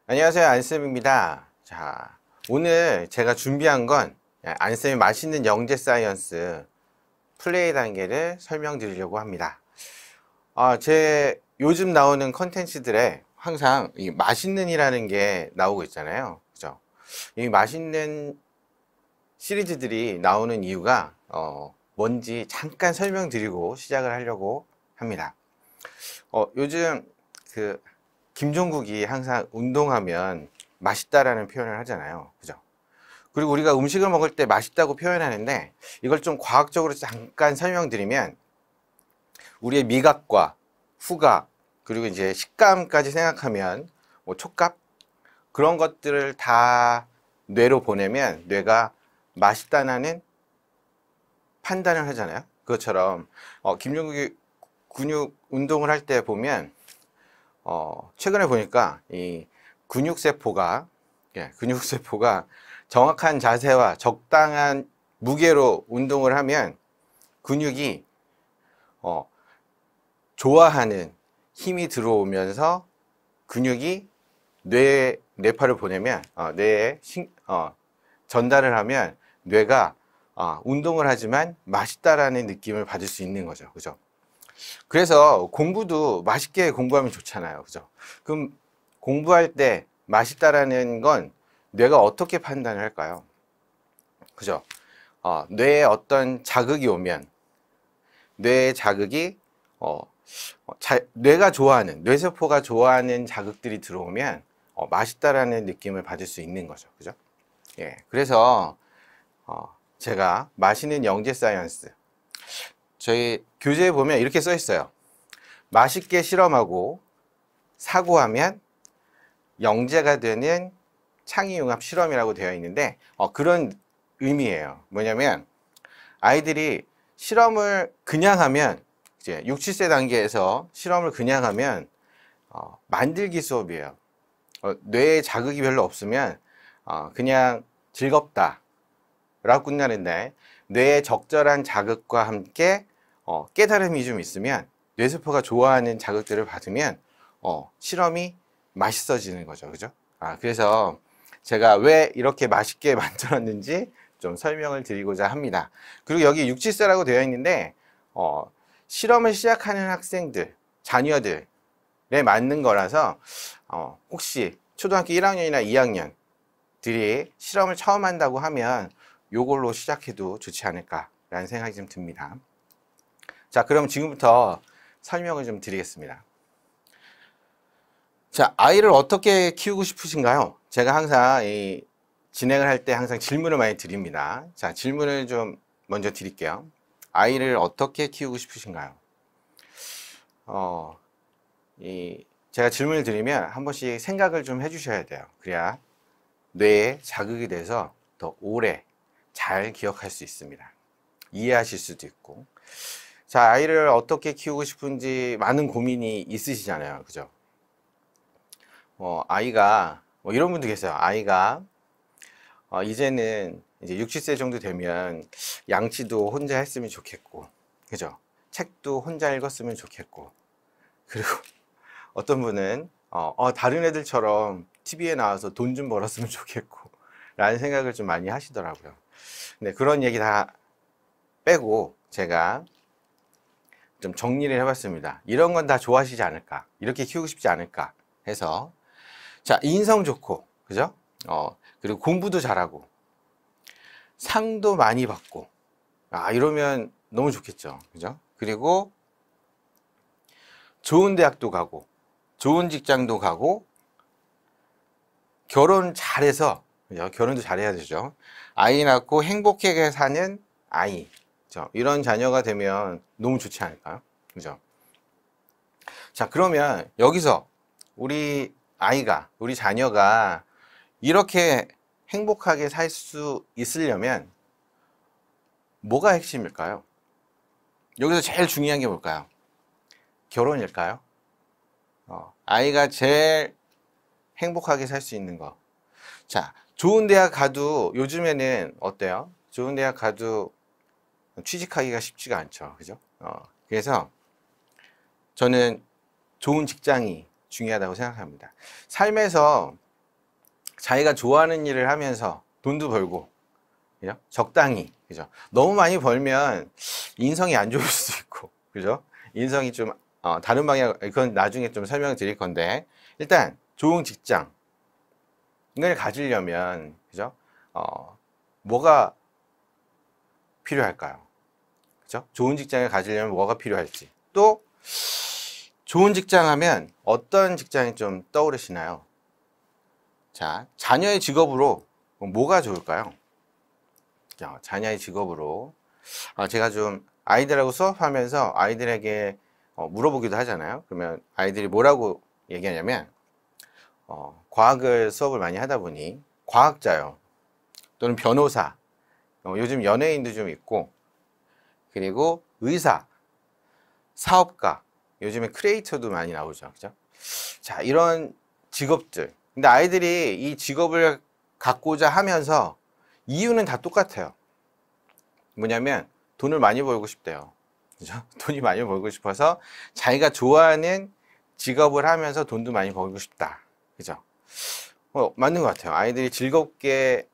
안녕하세요, 안쌤입니다. 자, 오늘 제가 준비한 건 안쌤의 맛있는 영재 사이언스 플레이 단계를 설명드리려고 합니다. 제 요즘 나오는 컨텐츠들에 항상 이 맛있는이라는 게 나오고 있잖아요. 그죠? 이 맛있는 시리즈들이 나오는 이유가 뭔지 잠깐 설명드리고 시작을 하려고 합니다. 요즘 그 김종국이 항상 운동하면 맛있다라는 표현을 하잖아요. 그죠? 그리고 우리가 음식을 먹을 때 맛있다고 표현하는데 이걸 좀 과학적으로 잠깐 설명드리면 우리의 미각과 후각 그리고 이제 식감까지 생각하면 뭐 촉각 그런 것들을 다 뇌로 보내면 뇌가 맛있다는 판단을 하잖아요. 그것처럼 김종국이 근육 운동을 할 때 보면 최근에 보니까 이 근육세포가 정확한 자세와 적당한 무게로 운동을 하면 근육이 좋아하는 힘이 들어오면서 근육이 뇌파를 보내면 뇌에 전달을 하면 뇌가 운동을 하지만 맛있다라는 느낌을 받을 수 있는 거죠. 그죠? 그래서 공부도 맛있게 공부하면 좋잖아요. 그죠? 그럼 공부할 때 맛있다라는 건 뇌가 어떻게 판단을 할까요? 그죠? 뇌에 어떤 자극이 오면 뇌의 자극이 뇌가 좋아하는 뇌세포가 좋아하는 자극들이 들어오면 맛있다라는 느낌을 받을 수 있는 거죠. 그죠? 예. 그래서 제가 맛있는 영재 사이언스 저희 교재에 보면 이렇게 써 있어요. 맛있게 실험하고 사고하면 영재가 되는 창의융합 실험이라고 되어 있는데 그런 의미예요. 뭐냐면 아이들이 실험을 그냥 하면 이제 6, 7세 단계에서 실험을 그냥 하면 만들기 수업이에요. 뇌에 자극이 별로 없으면 그냥 즐겁다 라고 끝나는데 뇌에 적절한 자극과 함께 깨달음이 좀 있으면 뇌세포가 좋아하는 자극들을 받으면 실험이 맛있어지는 거죠. 그죠? 그래서 제가 왜 이렇게 맛있게 만들었는지 좀 설명을 드리고자 합니다. 그리고 여기 6, 7세라고 되어 있는데 실험을 시작하는 학생들, 자녀들에 맞는 거라서 혹시 초등학교 1학년이나 2학년들이 실험을 처음 한다고 하면 요걸로 시작해도 좋지 않을까라는 생각이 좀 듭니다. 자, 그럼 지금부터 설명을 좀 드리겠습니다. 자, 아이를 어떻게 키우고 싶으신가요? 제가 항상 진행을 할 때 항상 질문을 많이 드립니다. 자, 질문을 좀 먼저 드릴게요. 아이를 어떻게 키우고 싶으신가요? 제가 질문을 드리면 한 번씩 생각을 좀 해주셔야 돼요. 그래야 뇌에 자극이 돼서 더 오래 잘 기억할 수 있습니다. 이해하실 수도 있고. 자, 아이를 어떻게 키우고 싶은지 많은 고민이 있으시잖아요. 그죠? 아이가, 이런 분도 계세요. 아이가, 이제는 이제 6, 7세 정도 되면 양치도 혼자 했으면 좋겠고, 그죠? 책도 혼자 읽었으면 좋겠고, 그리고 어떤 분은, 다른 애들처럼 TV에 나와서 돈 좀 벌었으면 좋겠고, 라는 생각을 좀 많이 하시더라고요. 근데 그런 얘기 다 빼고 제가 좀 정리를 해봤습니다. 이런 건 다 좋아하시지 않을까? 이렇게 키우고 싶지 않을까? 해서 자, 인성 좋고, 그죠? 그리고 공부도 잘하고, 상도 많이 받고, 이러면 너무 좋겠죠. 그죠? 그리고 좋은 대학도 가고, 좋은 직장도 가고, 결혼 잘해서, 그죠? 결혼도 잘해야 되죠. 아이 낳고 행복하게 사는 아이. 그죠? 이런 자녀가 되면 너무 좋지 않을까요? 그죠? 자, 그러면 여기서 우리 아이가, 우리 자녀가 이렇게 행복하게 살 수 있으려면 뭐가 핵심일까요? 여기서 제일 중요한 게 뭘까요? 결혼일까요? 아이가 제일 행복하게 살 수 있는 거. 자, 좋은 대학 가도 요즘에는 어때요? 좋은 대학 가도 취직하기가 쉽지가 않죠. 그죠? 그래서 저는 좋은 직장이 중요하다고 생각합니다. 삶에서 자기가 좋아하는 일을 하면서 돈도 벌고, 그죠? 적당히, 그죠? 너무 많이 벌면 인성이 안 좋을 수도 있고, 그죠? 인성이 좀 다른 방향, 그건 나중에 좀 설명드릴 건데, 일단 좋은 직장을 가지려면, 그죠? 뭐가 필요할까요? 그죠? 좋은 직장을 가지려면 뭐가 필요할지. 또 좋은 직장 하면 어떤 직장이 좀 떠오르시나요? 자, 자녀의 직업으로 뭐가 좋을까요? 자, 자녀의 직업으로 제가 좀 아이들하고 수업하면서 아이들에게 물어보기도 하잖아요. 그러면 아이들이 뭐라고 얘기하냐면 과학을 수업을 많이 하다 보니 과학자요, 또는 변호사, 요즘 연예인도 좀 있고, 그리고 의사, 사업가, 요즘에 크리에이터도 많이 나오죠. 그죠? 자, 이런 직업들. 근데 아이들이 이 직업을 갖고자 하면서 이유는 다 똑같아요. 뭐냐면 돈을 많이 벌고 싶대요. 그죠? 돈이 많이 벌고 싶어서 자기가 좋아하는 직업을 하면서 돈도 많이 벌고 싶다. 그죠? 맞는 것 같아요. 아이들이 즐겁게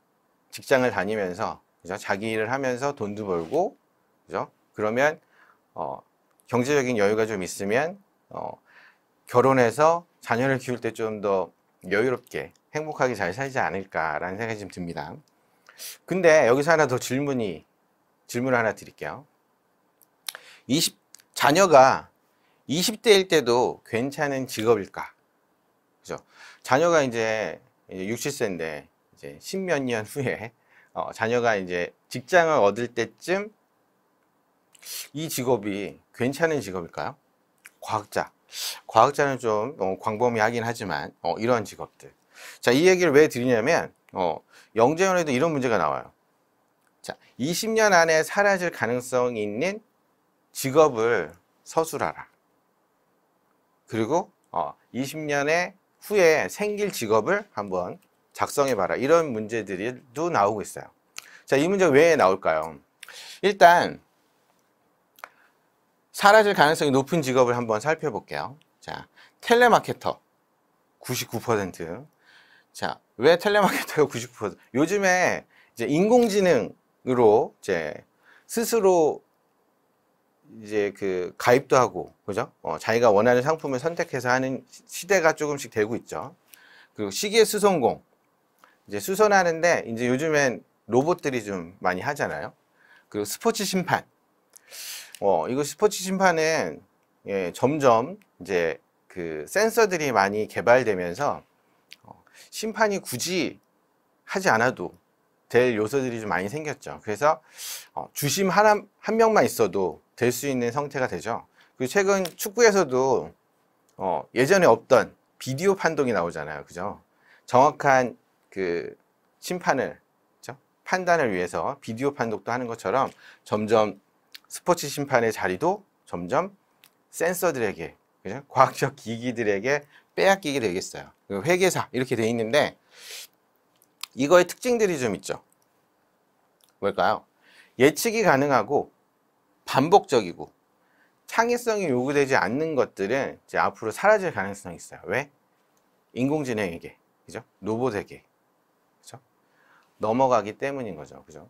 직장을 다니면서, 그죠? 자기 일을 하면서 돈도 벌고, 그죠? 그러면 경제적인 여유가 좀 있으면 결혼해서 자녀를 키울 때 좀 더 여유롭게 행복하게 잘 살지 않을까라는 생각이 좀 듭니다. 근데 여기서 하나 더 질문을 하나 드릴게요. 자녀가 20대일 때도 괜찮은 직업일까? 그죠? 자녀가 이제 60세인데 이제 10몇 년 후에 자녀가 이제 직장을 얻을 때쯤 이 직업이 괜찮은 직업일까요? 과학자는 좀 광범위하긴 하지만 이런 직업들. 자, 이 얘기를 왜 드리냐면 영재원에도 이런 문제가 나와요. 자, 20년 안에 사라질 가능성이 있는 직업을 서술하라. 그리고 20년의 후에 생길 직업을 한번 작성해봐라. 이런 문제들도 나오고 있어요. 자, 이 문제가 왜 나올까요? 일단 사라질 가능성이 높은 직업을 한번 살펴볼게요. 자, 텔레마케터 99%. 자, 왜 텔레마케터가 99%? 요즘에 이제 인공지능으로 이제 스스로 이제 그 가입도 하고, 그죠? 자기가 원하는 상품을 선택해서 하는 시대가 조금씩 되고 있죠. 그리고 시계 수송공, 이제 수선하는데 이제 요즘엔 로봇들이 좀 많이 하잖아요. 그리고 스포츠 심판. 이거 스포츠 심판은 점점 이제 그 센서들이 많이 개발되면서 심판이 굳이 하지 않아도 될 요소들이 좀 많이 생겼죠. 그래서 주심 한 명만 있어도 될 수 있는 형태가 되죠. 그리고 최근 축구에서도 예전에 없던 비디오 판독이 나오잖아요. 그죠? 정확한 그 심판을, 그죠? 판단을 위해서 비디오 판독도 하는 것처럼 점점 스포츠 심판의 자리도 점점 센서들에게, 그죠? 과학적 기기들에게 빼앗기게 되겠어요. 회계사 이렇게 돼 있는데 이거의 특징들이 좀 있죠. 뭘까요? 예측이 가능하고 반복적이고 창의성이 요구되지 않는 것들은 이제 앞으로 사라질 가능성이 있어요. 왜? 인공지능에게, 그죠? 로봇에게, 그죠? 넘어가기 때문인 거죠. 그죠?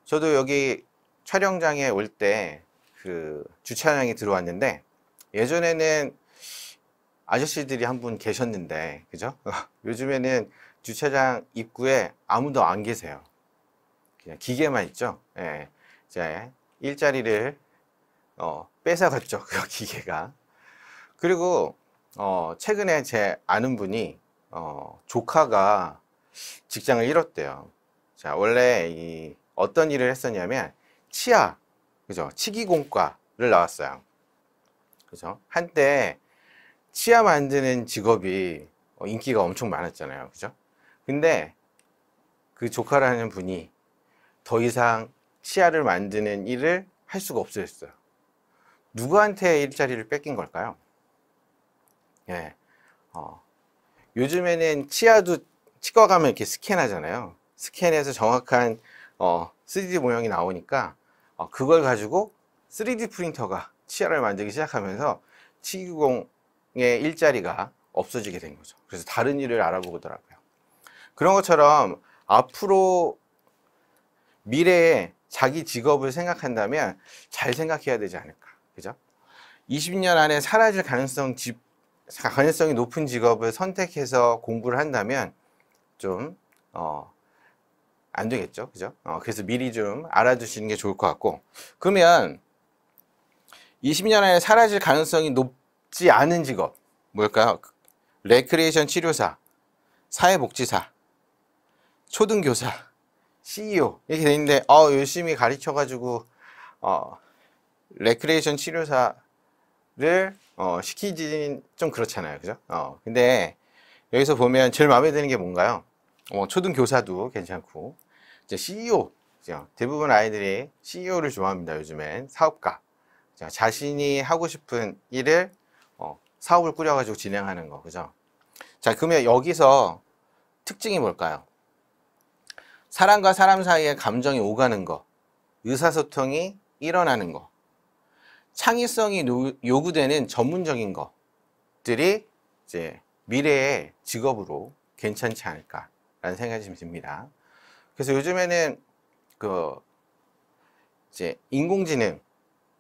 저도 여기 촬영장에 올 때 그 주차장에 들어왔는데 예전에는 아저씨들이 한 분 계셨는데, 그죠? 요즘에는 주차장 입구에 아무도 안 계세요. 그냥 기계만 있죠. 예. 이제 일자리를 뺏어갔죠. 그 기계가. 그리고 최근에 제 아는 분이 조카가 직장을 잃었대요. 자, 원래 어떤 일을 했었냐면 치아, 그죠? 치기공과를 나왔어요. 그죠? 한때 치아 만드는 직업이 인기가 엄청 많았잖아요. 그죠? 근데 그 조카라는 분이 더 이상 치아를 만드는 일을 할 수가 없어졌어요. 누구한테 일자리를 뺏긴 걸까요? 예. 요즘에는 치아도 치과 가면 이렇게 스캔하잖아요. 스캔해서 정확한 3D 모형이 나오니까 그걸 가지고 3D 프린터가 치아를 만들기 시작하면서 치기공의 일자리가 없어지게 된 거죠. 그래서 다른 일을 알아보더라고요. 그런 것처럼 앞으로 미래에 자기 직업을 생각한다면 잘 생각해야 되지 않을까. 그죠? 20년 안에 사라질 가능성이 높은 직업을 선택해서 공부를 한다면 좀, 안 되겠죠. 그죠? 그래서 미리 좀 알아두시는 게 좋을 것 같고. 그러면 20년 안에 사라질 가능성이 높지 않은 직업, 뭘까요? 레크리에이션 치료사, 사회복지사, 초등교사, CEO 이렇게 돼 있는데 열심히 가르쳐가지고 레크리에이션 치료사를 시키진 좀 그렇잖아요, 그죠? 근데 여기서 보면 제일 마음에 드는 게 뭔가요? 초등교사도 괜찮고 이제 CEO, 그죠? 대부분 아이들이 CEO를 좋아합니다. 요즘엔 사업가, 자신이 하고 싶은 일을 사업을 꾸려가지고 진행하는 거, 그죠? 자, 그러면 여기서 특징이 뭘까요? 사람과 사람 사이에 감정이 오가는 거, 의사소통이 일어나는 거, 창의성이 요구되는 전문적인 것들이 이제 미래의 직업으로 괜찮지 않을까라는 생각이 좀 듭니다. 그래서 요즘에는 이제 인공지능,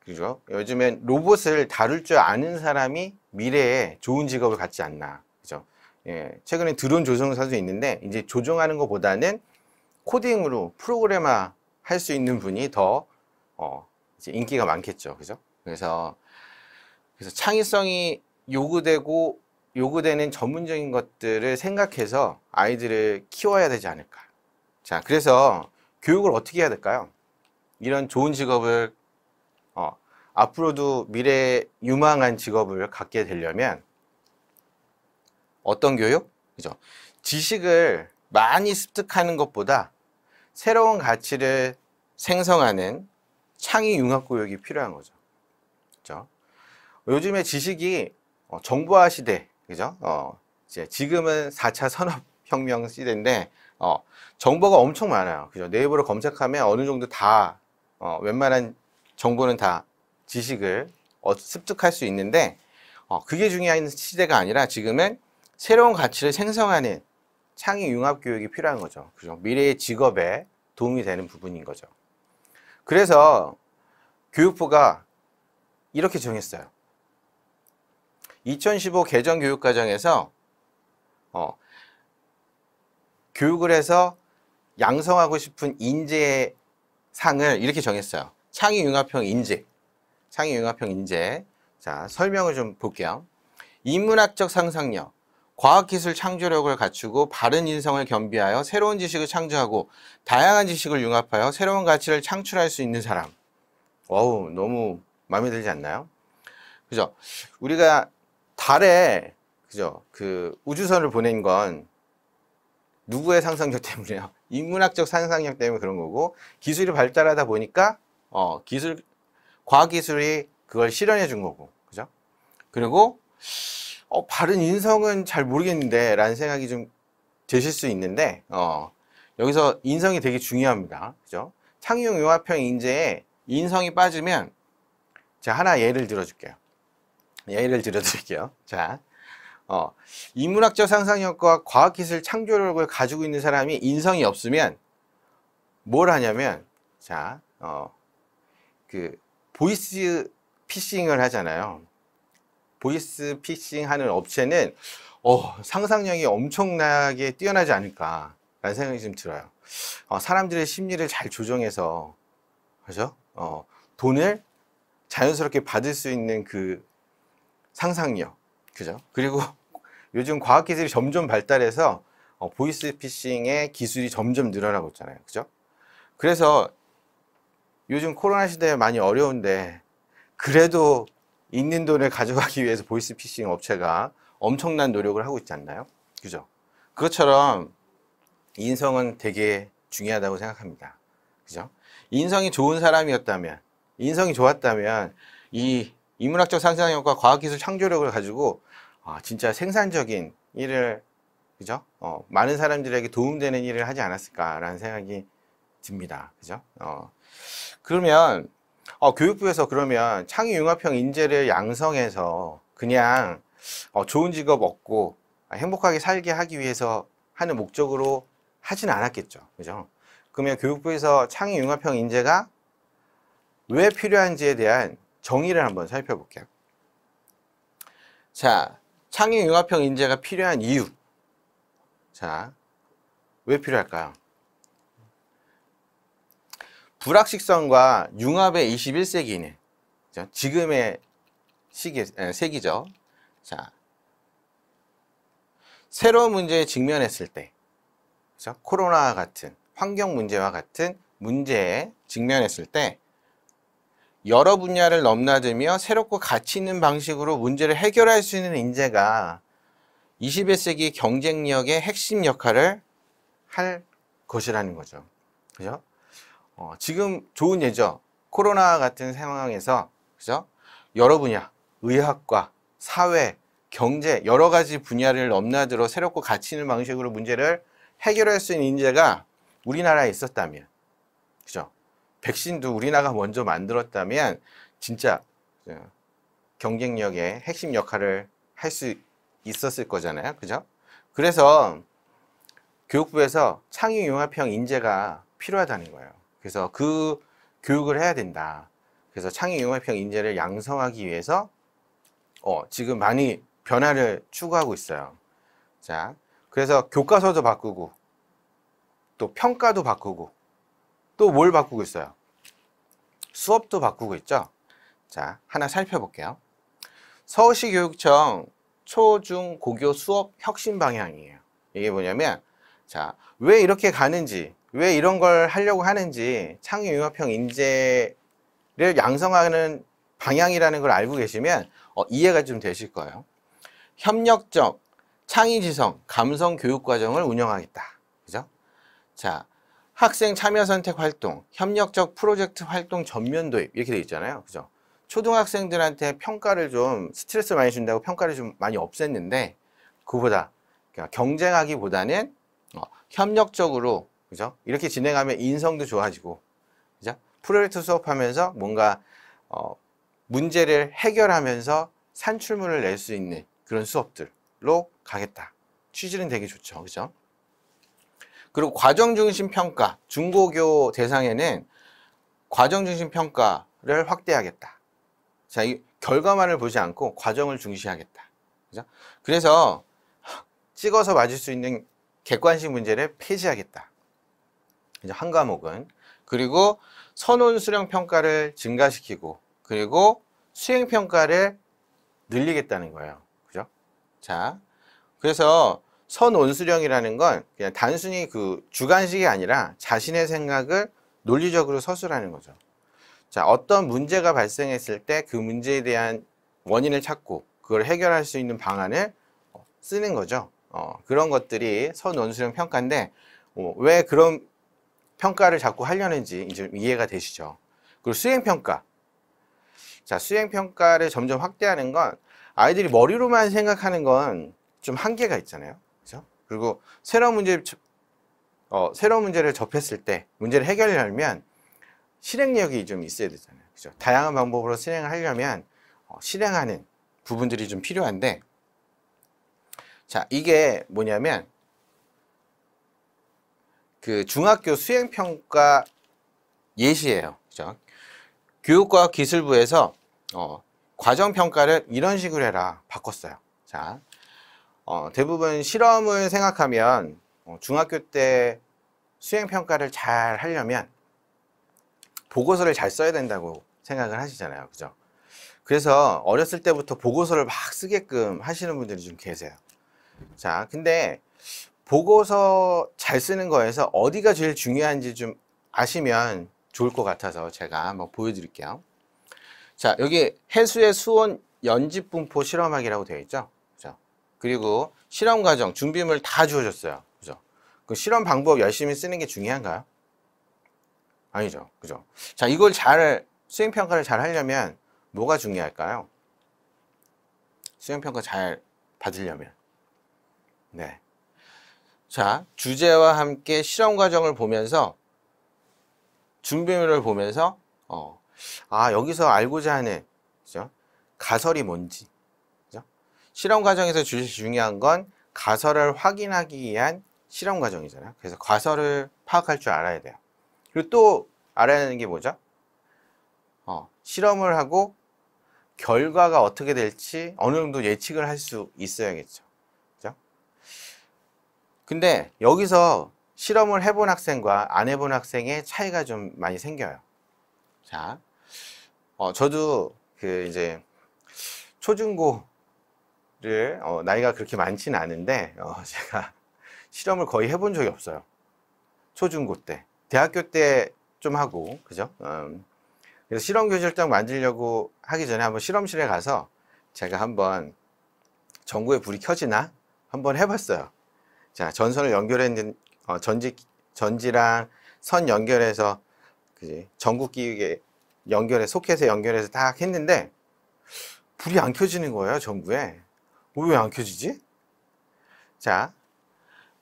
그죠? 요즘엔 로봇을 다룰 줄 아는 사람이 미래에 좋은 직업을 갖지 않나, 그죠? 예, 최근에 드론 조종사도 있는데 이제 조종하는 것보다는 코딩으로 프로그래머 할 수 있는 분이 더 이제 인기가 많겠죠, 그죠? 그래서 창의성이 요구되는 전문적인 것들을 생각해서 아이들을 키워야 되지 않을까. 자, 그래서 교육을 어떻게 해야 될까요? 이런 좋은 직업을 앞으로도 미래에 유망한 직업을 갖게 되려면 어떤 교육? 그죠? 지식을 많이 습득하는 것보다 새로운 가치를 생성하는 창의 융합 교육이 필요한 거죠. 그죠? 요즘에 지식이 정보화 시대, 그죠? 이제 지금은 4차 산업혁명 시대인데 정보가 엄청 많아요. 그죠? 네이버로 검색하면 어느 정도 다 웬만한 정보는 다 지식을 습득할 수 있는데 그게 중요한 시대가 아니라 지금은 새로운 가치를 생성하는 창의 융합 교육이 필요한 거죠. 그죠? 미래의 직업에 도움이 되는 부분인 거죠. 그래서 교육부가 이렇게 정했어요. 2015 개정 교육과정에서 교육을 해서 양성하고 싶은 인재의 상을 이렇게 정했어요. 창의융합형 인재. 창의융합형 인재. 자, 설명을 좀 볼게요. 인문학적 상상력, 과학기술 창조력을 갖추고 바른 인성을 겸비하여 새로운 지식을 창조하고 다양한 지식을 융합하여 새로운 가치를 창출할 수 있는 사람. 어우, 너무 마음에 들지 않나요? 그죠? 우리가 달에, 그죠? 그 우주선을 보낸 건 누구의 상상력 때문이에요? 인문학적 상상력 때문에 그런 거고, 기술이 발달하다 보니까, 과학기술이 그걸 실현해 준 거고, 그죠? 그리고, 바른 인성은 잘 모르겠는데, 라는 생각이 좀 드실 수 있는데, 여기서 인성이 되게 중요합니다. 그죠? 창의용 융합형 인재에 인성이 빠지면, 제가 하나 예를 들어줄게요. 예를 들어드릴게요. 자, 인문학적 상상력과 과학기술 창조력을 가지고 있는 사람이 인성이 없으면 뭘 하냐면, 자, 보이스 피싱을 하잖아요. 보이스 피싱 하는 업체는 상상력이 엄청나게 뛰어나지 않을까라는 생각이 좀 들어요. 사람들의 심리를 잘 조정해서, 그죠? 돈을 자연스럽게 받을 수 있는 그 상상력, 그죠? 그리고 요즘 과학기술이 점점 발달해서 보이스피싱의 기술이 점점 늘어나고 있잖아요, 그죠? 그래서 요즘 코로나 시대에 많이 어려운데 그래도 있는 돈을 가져가기 위해서 보이스피싱 업체가 엄청난 노력을 하고 있지 않나요? 그죠? 그것처럼 인성은 되게 중요하다고 생각합니다. 그죠? 인성이 좋은 사람이었다면, 인성이 좋았다면 이 인문학적 상상력과 과학기술 창조력을 가지고 진짜 생산적인 일을, 그죠? 많은 사람들에게 도움되는 일을 하지 않았을까라는 생각이 듭니다. 그죠? 그러면 교육부에서 그러면 창의융합형 인재를 양성해서 그냥 좋은 직업 얻고 행복하게 살게 하기 위해서 하는 목적으로 하진 않았겠죠. 그죠? 그러면 교육부에서 창의융합형 인재가 왜 필요한지에 대한 정의를 한번 살펴볼게요. 자, 창의융합형 인재가 필요한 이유. 자, 왜 필요할까요? 불확실성과 융합의 21세기는 지금의 세기죠. 자, 새로운 문제에 직면했을 때, 그렇죠? 코로나와 같은 환경 문제와 같은 문제에 직면했을 때 여러 분야를 넘나들며 새롭고 가치 있는 방식으로 문제를 해결할 수 있는 인재가 21세기 경쟁력의 핵심 역할을 할 것이라는 거죠. 그죠? 지금 좋은 예죠. 코로나 같은 상황에서, 그죠? 여러 분야, 의학과, 사회, 경제, 여러 가지 분야를 넘나들어 새롭고 가치 있는 방식으로 문제를 해결할 수 있는 인재가 우리나라에 있었다면, 그죠? 백신도 우리나라가 먼저 만들었다면, 진짜 경쟁력의 핵심 역할을 할 수 있었을 거잖아요. 그죠? 그래서 교육부에서 창의융합형 인재가 필요하다는 거예요. 그래서 그 교육을 해야 된다. 그래서 창의융합형 인재를 양성하기 위해서 지금 많이 변화를 추구하고 있어요. 자, 그래서 교과서도 바꾸고 또 평가도 바꾸고 또 뭘 바꾸고 있어요? 수업도 바꾸고 있죠. 자, 하나 살펴볼게요. 서울시 교육청 초, 중, 고교 수업 혁신 방향이에요. 이게 뭐냐면, 자, 왜 이렇게 가는지, 왜 이런 걸 하려고 하는지 창의융합형 인재를 양성하는 방향이라는 걸 알고 계시면 이해가 좀 되실 거예요. 협력적, 창의지성, 감성 교육 과정을 운영하겠다. 그죠? 자, 학생 참여 선택 활동, 협력적 프로젝트 활동 전면 도입 이렇게 돼 있잖아요. 그죠? 초등학생들한테 평가를 좀 스트레스 많이 준다고 평가를 좀 많이 없앴는데 그보다 그러니까 경쟁하기보다는 협력적으로, 그죠? 이렇게 진행하면 인성도 좋아지고, 그죠? 프로젝트 수업하면서 뭔가 문제를 해결하면서 산출물을 낼 수 있는 그런 수업들로 가겠다. 취지는 되게 좋죠. 그죠? 그리고 과정중심 평가, 중고교 대상에는 과정중심 평가를 확대하겠다. 자, 이 결과만을 보지 않고 과정을 중시하겠다. 그죠? 그래서 찍어서 맞을 수 있는 객관식 문제를 폐지하겠다. 이제 한 과목은. 그리고 선원 수령 평가를 증가시키고, 그리고 수행 평가를 늘리겠다는 거예요. 그죠? 자, 그래서 선원수령이라는 건 그냥 단순히 그 주관식이 아니라 자신의 생각을 논리적으로 서술하는 거죠. 자, 어떤 문제가 발생했을 때 그 문제에 대한 원인을 찾고 그걸 해결할 수 있는 방안을 쓰는 거죠. 그런 것들이 선원수령 평가인데 왜 그런 평가를 자꾸 하려는지 이제 이해가 되시죠. 그리고 수행평가. 자, 수행평가를 점점 확대하는 건 아이들이 머리로만 생각하는 건 좀 한계가 있잖아요. 그죠? 그리고 새로운 문제를 접했을 때 문제를 해결하려면 실행력이 좀 있어야 되잖아요. 그죠? 다양한 방법으로 실행을 하려면 실행하는 부분들이 좀 필요한데, 자, 이게 뭐냐면 그 중학교 수행평가 예시예요. 그죠? 교육과학기술부에서 과정평가를 이런 식으로 해라 바꿨어요. 자, 대부분 실험을 생각하면 중학교 때 수행평가를 잘 하려면 보고서를 잘 써야 된다고 생각을 하시잖아요. 그죠? 그래서 어렸을 때부터 보고서를 막 쓰게끔 하시는 분들이 좀 계세요. 자, 근데 보고서 잘 쓰는 거에서 어디가 제일 중요한지 좀 아시면 좋을 것 같아서 제가 한번 보여드릴게요. 자, 여기 해수의 수온 연집분포 실험하기라고 되어 있죠. 그죠? 그리고 실험 과정, 준비물 다 주어졌어요. 그죠? 그 실험 방법 열심히 쓰는 게 중요한가요? 아니죠. 그죠? 자, 이걸 수행평가를 잘 하려면 뭐가 중요할까요? 수행평가 잘 받으려면. 네. 자, 주제와 함께 실험 과정을 보면서 준비물을 보면서 여기서 알고자 하는, 그죠? 가설이 뭔지, 그죠? 실험 과정에서 제일 중요한 건 가설을 확인하기 위한 실험 과정이잖아요. 그래서 과서를 파악할 줄 알아야 돼요. 그리고 또 알아야 하는 게 뭐죠? 실험을 하고 결과가 어떻게 될지 어느 정도 예측을 할 수 있어야겠죠. 그죠? 근데 여기서 실험을 해본 학생과 안 해본 학생의 차이가 좀 많이 생겨요. 자, 저도 이제 초중고를 나이가 그렇게 많지는 않은데 제가 실험을 거의 해본 적이 없어요. 초중고 때. 대학교 때 좀 하고, 그죠? 그래서 실험교실장 만들려고 하기 전에 한번 실험실에 가서 제가 한번 전구에 불이 켜지나? 한번 해봤어요. 자, 전선을 연결했는, 전지랑 선 연결해서, 그지? 전구 끼게 소켓에 연결해서 딱 했는데, 불이 안 켜지는 거예요, 전구에. 왜 안 켜지지? 자,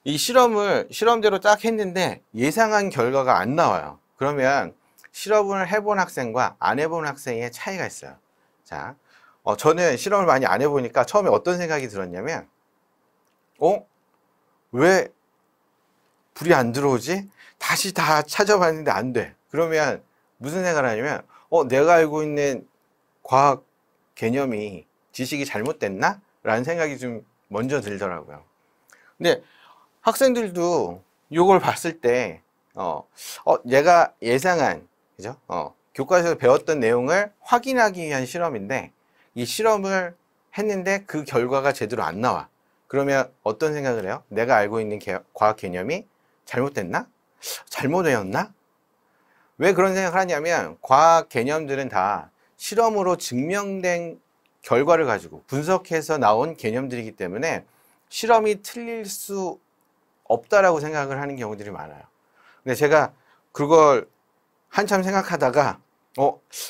이 실험대로 딱 했는데 예상한 결과가 안 나와요. 그러면 실험을 해본 학생과 안 해본 학생의 차이가 있어요. 자, 저는 실험을 많이 안 해보니까 처음에 어떤 생각이 들었냐면, 왜 불이 안 들어오지? 다시 다 찾아봤는데 안 돼. 그러면 무슨 생각을 하냐면, 내가 알고 있는 과학 개념이, 지식이 잘못됐나? 라는 생각이 좀 먼저 들더라고요. 근데 학생들도 이걸 봤을 때, 얘가 예상한, 그죠? 교과서에서 배웠던 내용을 확인하기 위한 실험인데, 이 실험을 했는데 그 결과가 제대로 안 나와. 그러면 어떤 생각을 해요? 내가 알고 있는 과학 개념이 잘못됐나? 잘못 외웠나? 왜 그런 생각을 하냐면, 과학 개념들은 다 실험으로 증명된 결과를 가지고 분석해서 나온 개념들이기 때문에 실험이 틀릴 수 없다라고 생각을 하는 경우들이 많아요. 근데 제가 그걸 한참 생각하다가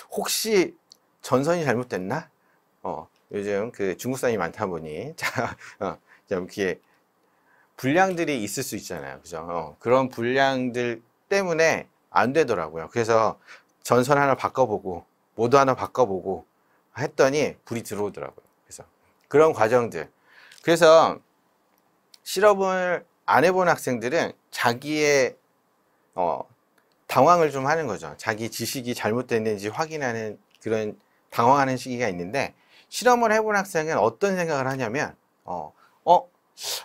혹시 전선이 잘못됐나? 요즘 중국산이 많다 보니 자, 이렇게 불량들이 있을 수 있잖아요. 그죠? 그런 불량들 때문에 안 되더라고요. 그래서 전선 하나 바꿔보고 모두 하나 바꿔보고 했더니 불이 들어오더라고요. 그래서 그런 과정들. 그래서 실험을 안 해본 학생들은 자기의 당황을 좀 하는 거죠. 자기 지식이 잘못됐는지 확인하는 그런 당황하는 시기가 있는데, 실험을 해본 학생은 어떤 생각을 하냐면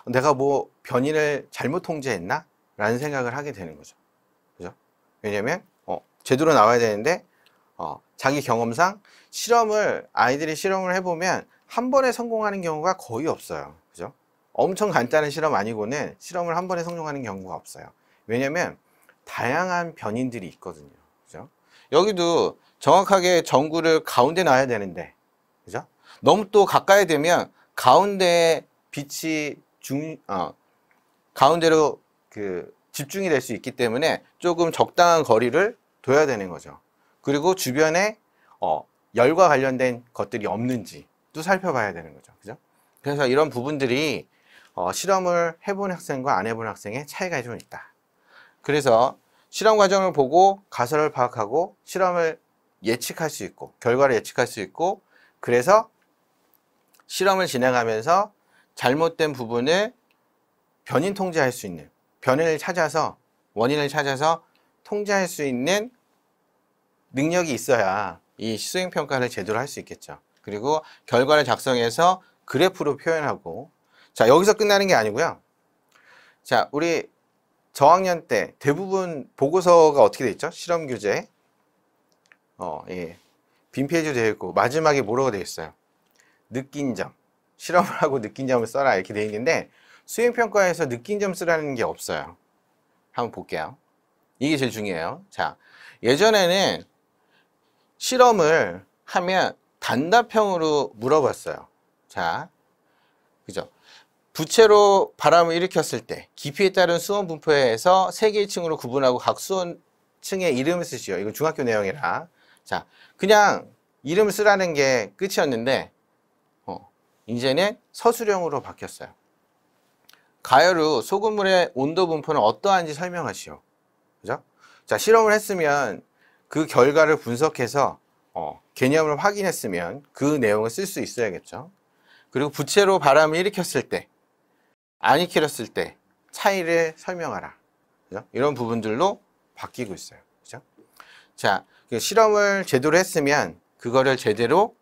내가 뭐 변이를 잘못 통제했나? 라는 생각을 하게 되는 거죠. 그죠? 왜냐면 제대로 나와야 되는데 자기 경험상 아이들이 실험을 해보면 한 번에 성공하는 경우가 거의 없어요. 그죠? 엄청 간단한 실험 아니고는 실험을 한 번에 성공하는 경우가 없어요. 왜냐면 다양한 변인들이 있거든요. 그죠? 여기도 정확하게 전구를 가운데 놔야 되는데, 그죠? 너무 또 가까이 되면 가운데에 빛이 가운데로 집중이 될 수 있기 때문에 조금 적당한 거리를 둬야 되는 거죠. 그리고 주변에 열과 관련된 것들이 없는지 또 살펴봐야 되는 거죠. 그죠? 그래서 이런 부분들이 실험을 해본 학생과 안 해본 학생의 차이가 좀 있다. 그래서 실험 과정을 보고 가설을 파악하고 실험을 예측할 수 있고 결과를 예측할 수 있고, 그래서 실험을 진행하면서 잘못된 부분을 변인 통제할 수 있는, 원인을 찾아서 통제할 수 있는 능력이 있어야 이 수행평가를 제대로 할 수 있겠죠. 그리고 결과를 작성해서 그래프로 표현하고, 자, 여기서 끝나는 게 아니고요. 자, 우리 저학년 때 대부분 보고서가 어떻게 돼 있죠? 실험 교재. 예. 빈 페이지로 되어 있고, 마지막에 뭐라고 되어 있어요? 느낀 점. 실험을 하고 느낀 점을 써라. 이렇게 되어 있는데, 수행평가에서 느낀 점 쓰라는 게 없어요. 한번 볼게요. 이게 제일 중요해요. 자, 예전에는 실험을 하면 단답형으로 물어봤어요. 자, 그죠? 부채로 바람을 일으켰을 때 깊이에 따른 수온 분포에서 세 개의 층으로 구분하고 각 수온층의 이름을 쓰시오. 이거 중학교 내용이라. 자, 그냥 이름을 쓰라는 게 끝이었는데 이제는 서술형으로 바뀌었어요. 가열 후 소금물의 온도 분포는 어떠한지 설명하시오. 그죠? 자, 실험을 했으면 그 결과를 분석해서 개념을 확인했으면 그 내용을 쓸 수 있어야겠죠. 그리고 부채로 바람을 일으켰을 때, 안 일으켰을 때, 차이를 설명하라. 그죠? 이런 부분들로 바뀌고 있어요. 그죠? 자, 그 실험을 제대로 했으면 그거를 제대로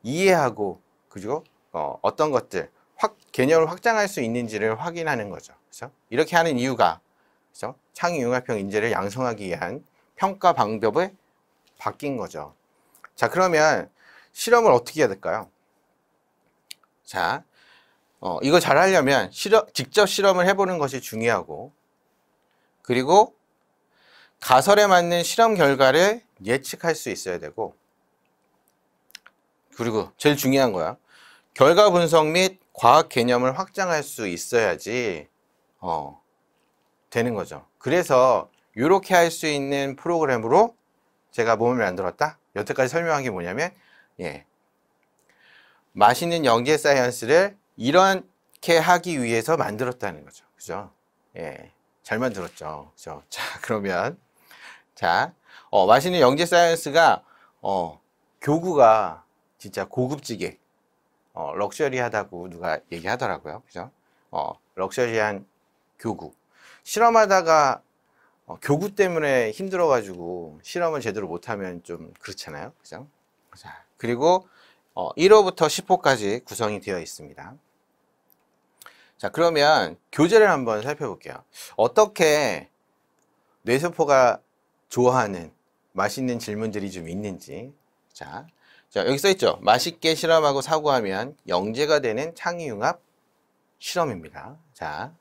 이해하고, 그리고 어떤 것들, 개념을 확장할 수 있는지를 확인하는 거죠. 그죠? 이렇게 하는 이유가, 그죠? 창의융합형 인재를 양성하기 위한 평가 방법을 바뀐 거죠. 자, 그러면 실험을 어떻게 해야 될까요? 자, 이거 잘 하려면 직접 실험을 해보는 것이 중요하고, 그리고 가설에 맞는 실험 결과를 예측할 수 있어야 되고, 그리고 제일 중요한 거야. 결과 분석 및 과학 개념을 확장할 수 있어야지 되는 거죠. 그래서 이렇게 할 수 있는 프로그램으로 제가 몸을 만들었다. 여태까지 설명한 게 뭐냐면, 맛있는 영재 사이언스를 이렇게 하기 위해서 만들었다는 거죠. 그죠? 잘 만들었죠. 그죠? 자, 그러면 맛있는 영재 사이언스가 교구가 진짜 고급지게 럭셔리하다고 누가 얘기하더라고요. 그죠? 럭셔리한 교구. 실험하다가 교구 때문에 힘들어가지고 실험을 제대로 못하면 좀 그렇잖아요. 그죠? 자, 그리고 1호부터 10호까지 구성이 되어 있습니다. 자, 그러면 교재를 한번 살펴볼게요. 어떻게 뇌세포가 좋아하는 맛있는 질문들이 좀 있는지. 자, 여기 써 있죠. 맛있게 실험하고 사고하면 영재가 되는 창의융합 실험입니다. 자,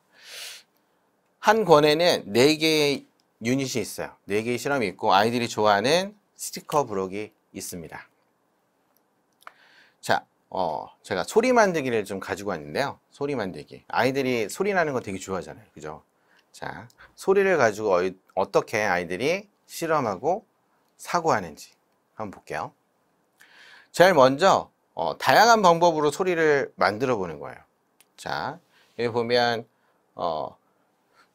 한 권에는 4개의 유닛이 있어요. 4개의 실험이 있고 아이들이 좋아하는 스티커 부록이 있습니다. 자, 제가 소리 만들기를 좀 가지고 왔는데요. 소리 만들기. 아이들이 소리 나는 거 되게 좋아하잖아요. 그죠? 자, 소리를 가지고 어떻게 아이들이 실험하고 사고하는지 한번 볼게요. 제일 먼저 다양한 방법으로 소리를 만들어 보는 거예요. 자, 여기 보면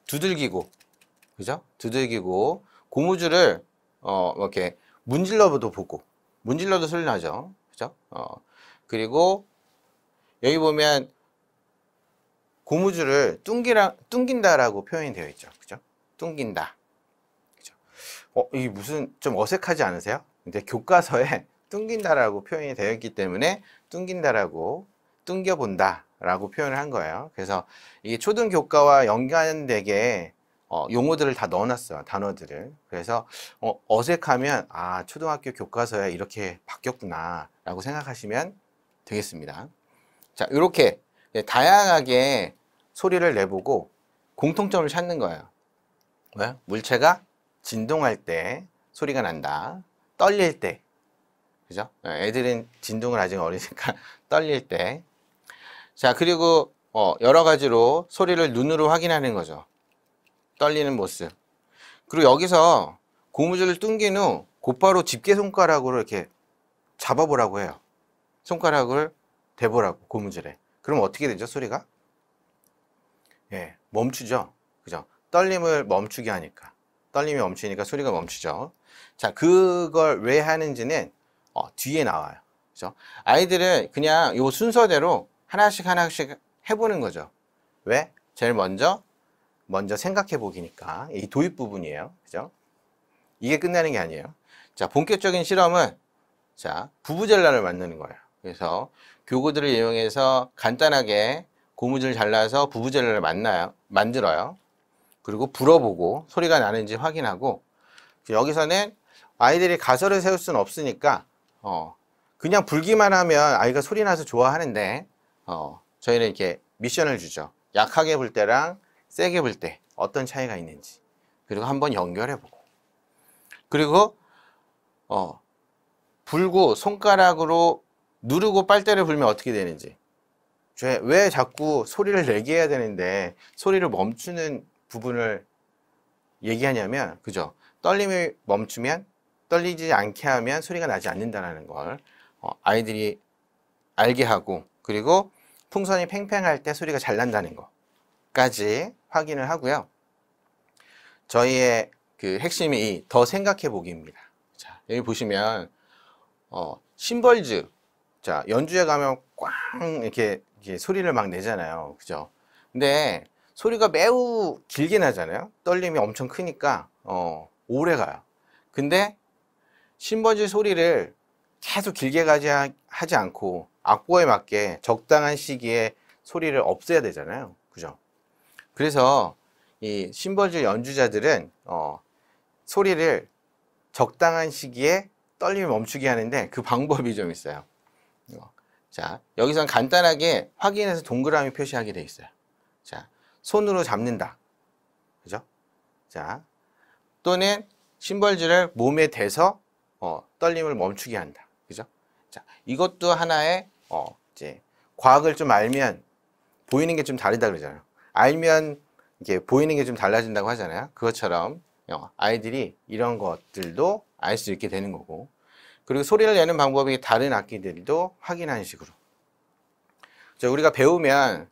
두들기고, 그죠? 두들기고 고무줄을 이렇게 문질러도 보고, 문질러도 소리 나죠. 그죠? 그리고 여기 보면 고무줄을 뚱긴다라고 표현이 되어 있죠. 그죠? 뚱긴다. 그죠? 이게 무슨 좀 어색하지 않으세요? 근데 교과서에 뚱긴다라고 표현이 되어 있기 때문에 뚱긴다라고, 뚱겨본다 라고 표현을 한 거예요. 그래서 이게 초등교과와 연관되게 용어들을 다 넣어놨어요. 단어들을. 그래서 어색하면 초등학교 교과서에 이렇게 바뀌었구나 라고 생각하시면 되겠습니다. 자, 이렇게 다양하게 소리를 내보고 공통점을 찾는 거예요. 왜? 물체가 진동할 때 소리가 난다. 떨릴 때. 그죠? 애들은 진동을 아직 어리니까 떨릴 때. 자, 그리고 여러 가지로 소리를 눈으로 확인하는 거죠. 떨리는 모습. 그리고 여기서 고무줄을 뚱긴 후 곧바로 집게 손가락으로 이렇게 잡아보라고 해요. 손가락을 대보라고, 고무줄에. 그럼 어떻게 되죠, 소리가? 멈추죠. 그죠? 떨림을 멈추게 하니까. 떨림이 멈추니까 소리가 멈추죠. 자, 그걸 왜 하는지는 뒤에 나와요. 그죠? 아이들은 그냥 이 순서대로 하나씩 해보는 거죠. 왜? 제일 먼저 생각해 보기니까. 이 도입 부분이에요. 그죠? 이게 끝나는 게 아니에요. 자, 본격적인 실험은 부부젤라를 만드는 거예요. 그래서 교구들을 이용해서 간단하게 고무줄을 잘라서 부부젤라를 만들어요. 그리고 불어보고 소리가 나는지 확인하고, 여기서는 아이들이 가설을 세울 수는 없으니까 그냥 불기만 하면 아이가 소리 나서 좋아하는데 저희는 이렇게 미션을 주죠. 약하게 불 때랑 세게 불 때 어떤 차이가 있는지, 그리고 한번 연결해보고, 그리고 불고 손가락으로 누르고 빨대를 불면 어떻게 되는지, 왜 자꾸 소리를 내게 해야 되는데 소리를 멈추는 부분을 얘기하냐면, 그죠? 떨림이 멈추면, 떨리지 않게 하면 소리가 나지 않는다는 걸 아이들이 알게 하고, 그리고 풍선이 팽팽할 때 소리가 잘 난다는 것까지 확인을 하고요. 저희의 그 핵심이 더 생각해 보기입니다. 자, 여기 보시면 심벌즈, 연주회 가면 꽝 이렇게 소리를 막 내잖아요. 그죠? 근데 소리가 매우 길게 나잖아요. 떨림이 엄청 크니까 오래 가요. 근데 심벌질 소리를 계속 길게 하지 않고 악보에 맞게 적당한 시기에 소리를 없애야 되잖아요. 그죠? 그래서 이 심벌질 연주자들은 소리를 적당한 시기에 떨림을 멈추게 하는데 그 방법이 좀 있어요. 자, 여기선 간단하게 확인해서 동그라미 표시하게 돼 있어요. 자, 손으로 잡는다. 그죠? 자, 또는 심벌질을 몸에 대서 떨림을 멈추게 한다. 그죠? 자, 이것도 하나의 이제 과학을 좀 알면 보이는 게 좀 다르다 그러잖아요. 알면 이게 보이는 게 좀 달라진다고 하잖아요. 그것처럼 아이들이 이런 것들도 알 수 있게 되는 거고, 그리고 소리를 내는 방법이 다른 악기들도 확인하는 식으로. 자, 우리가 배우면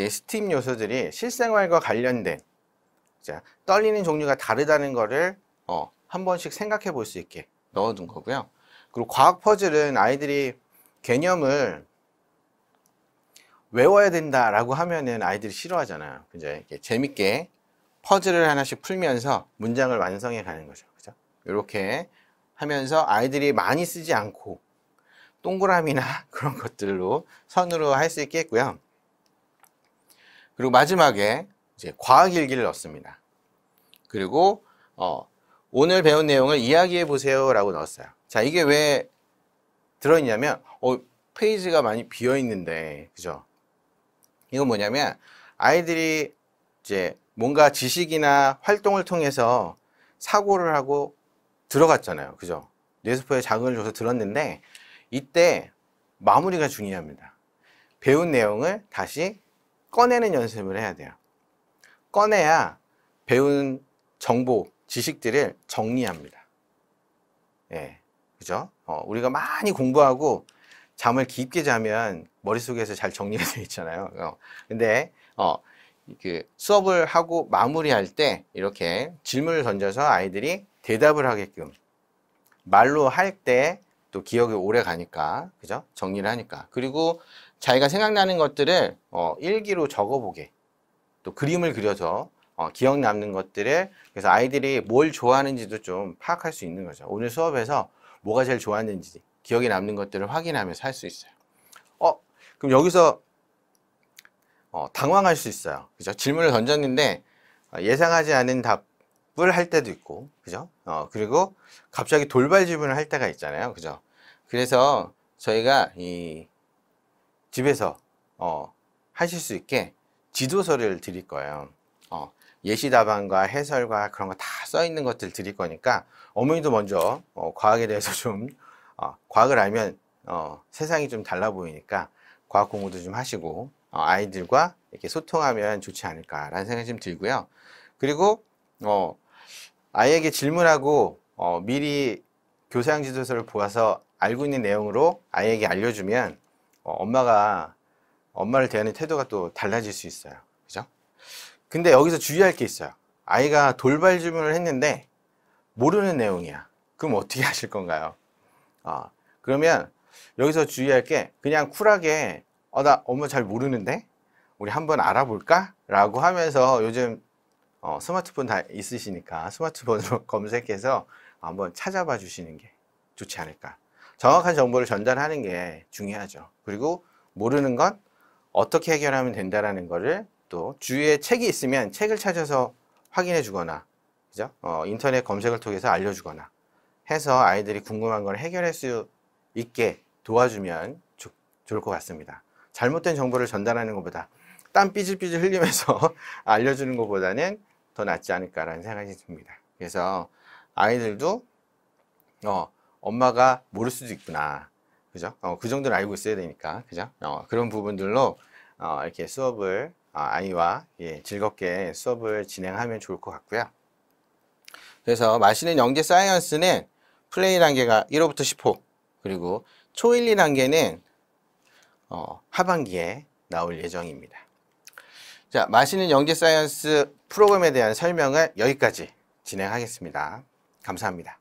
스팀 요소들이 실생활과 관련된, 자, 떨리는 종류가 다르다는 거를 한 번씩 생각해 볼 수 있게 넣어둔 거고요. 그리고 과학 퍼즐은 아이들이 개념을 외워야 된다라고 하면은 아이들이 싫어하잖아요. 이제 재밌게 퍼즐을 하나씩 풀면서 문장을 완성해 가는 거죠. 그죠? 이렇게 하면서 아이들이 많이 쓰지 않고 동그라미나 그런 것들로 선으로 할 수 있겠고요. 그리고 마지막에 이제 과학 일기를 넣습니다. 그리고 오늘 배운 내용을 이야기해 보세요 라고 넣었어요. 자, 이게 왜 들어있냐면 페이지가 많이 비어 있는데, 그죠? 이건 뭐냐면 아이들이 이제 뭔가 지식이나 활동을 통해서 사고를 하고 들어갔잖아요. 그죠? 뇌세포에 자극을 줘서 들었는데 이때 마무리가 중요합니다. 배운 내용을 다시 꺼내는 연습을 해야 돼요. 꺼내야 배운 정보, 지식들을 정리합니다. 예, 그죠? 우리가 많이 공부하고 잠을 깊게 자면 머릿속에서 잘 정리가 되어 있잖아요. 근데 그 수업을 하고 마무리할 때 이렇게 질문을 던져서 아이들이 대답을 하게끔 말로 할 때 또 기억이 오래 가니까, 그죠? 정리를 하니까. 그리고 자기가 생각나는 것들을 일기로 적어보게, 또 그림을 그려서 기억 남는 것들을, 그래서 아이들이 뭘 좋아하는지도 좀 파악할 수 있는 거죠. 오늘 수업에서 뭐가 제일 좋았는지 기억에 남는 것들을 확인하면서 할 수 있어요. 그럼 여기서 당황할 수 있어요. 그죠? 질문을 던졌는데 예상하지 않은 답을 할 때도 있고, 그죠? 그리고 갑자기 돌발 질문을 할 때가 있잖아요. 그죠? 그래서 저희가 이 집에서 하실 수 있게 지도서를 드릴 거예요. 예시 답안과 해설과 그런 거 다 써 있는 것들 드릴 거니까 어머니도 먼저 과학에 대해서 좀 과학을 알면 세상이 좀 달라 보이니까 과학 공부도 좀 하시고 아이들과 이렇게 소통하면 좋지 않을까라는 생각이 좀 들고요. 그리고 아이에게 질문하고 미리 교사양 지도서를 보아서 알고 있는 내용으로 아이에게 알려주면 엄마를 대하는 태도가 또 달라질 수 있어요. 그죠? 근데 여기서 주의할 게 있어요. 아이가 돌발 질문을 했는데 모르는 내용이야. 그럼 어떻게 하실 건가요? 그러면 여기서 주의할 게 그냥 쿨하게 나 엄마 잘 모르는데 우리 한번 알아볼까? 라고 하면서 요즘 스마트폰 다 있으시니까 스마트폰으로 검색해서 한번 찾아봐 주시는 게 좋지 않을까. 정확한 정보를 전달하는 게 중요하죠. 그리고 모르는 건 어떻게 해결하면 된다라는 거를 또 주위에 책이 있으면 책을 찾아서 확인해 주거나, 그죠? 인터넷 검색을 통해서 알려주거나 해서 아이들이 궁금한 걸 해결할 수 있게 도와주면 좋을 것 같습니다. 잘못된 정보를 전달하는 것보다 땀 삐질삐질 흘리면서 알려주는 것보다는 더 낫지 않을까라는 생각이 듭니다. 그래서 아이들도 엄마가 모를 수도 있구나, 그죠? 그 정도는 알고 있어야 되니까, 그죠? 그런 부분들로 이렇게 수업을 아이와 즐겁게 수업을 진행하면 좋을 것 같고요. 그래서 마시는 영재 사이언스는 플레이 단계가 1호부터 10호, 그리고 초 1, 2단계는 하반기에 나올 예정입니다. 자, 마시는 영재 사이언스 프로그램에 대한 설명을 여기까지 진행하겠습니다. 감사합니다.